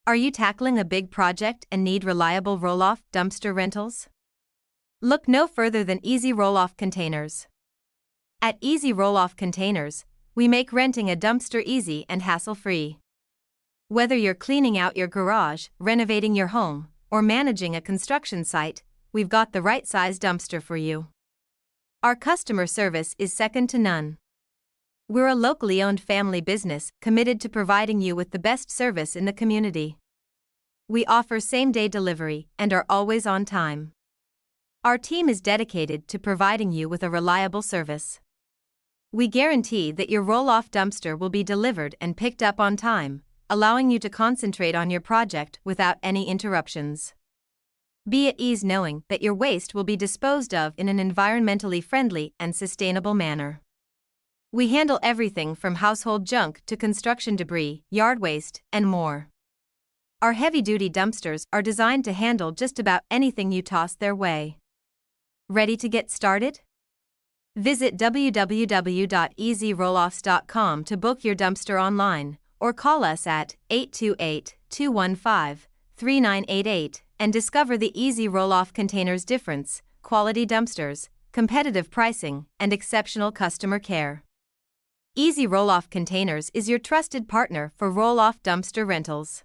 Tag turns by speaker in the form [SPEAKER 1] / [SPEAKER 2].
[SPEAKER 1] Are you tackling a big project and need reliable roll-off dumpster rentals? Look no further than EZ Rolloff Containers. At EZ Rolloff Containers, we make renting a dumpster easy and hassle-free. Whether you're cleaning out your garage, renovating your home, or managing a construction site, we've got the right size dumpster for you. Our customer service is second to none. We're a locally owned family business committed to providing you with the best service in the community. We offer same-day delivery and are always on time. Our team is dedicated to providing you with a reliable service. We guarantee that your roll-off dumpster will be delivered and picked up on time, allowing you to concentrate on your project without any interruptions. Be at ease knowing that your waste will be disposed of in an environmentally friendly and sustainable manner. We handle everything from household junk to construction debris, yard waste, and more. Our heavy-duty dumpsters are designed to handle just about anything you toss their way. Ready to get started? Visit www.ezrolloffs.com to book your dumpster online, or call us at 828-215-3988 and discover the EZ Rolloff Containers difference: quality dumpsters, competitive pricing, and exceptional customer care. EZ Rolloff Containers is your trusted partner for roll-off dumpster rentals.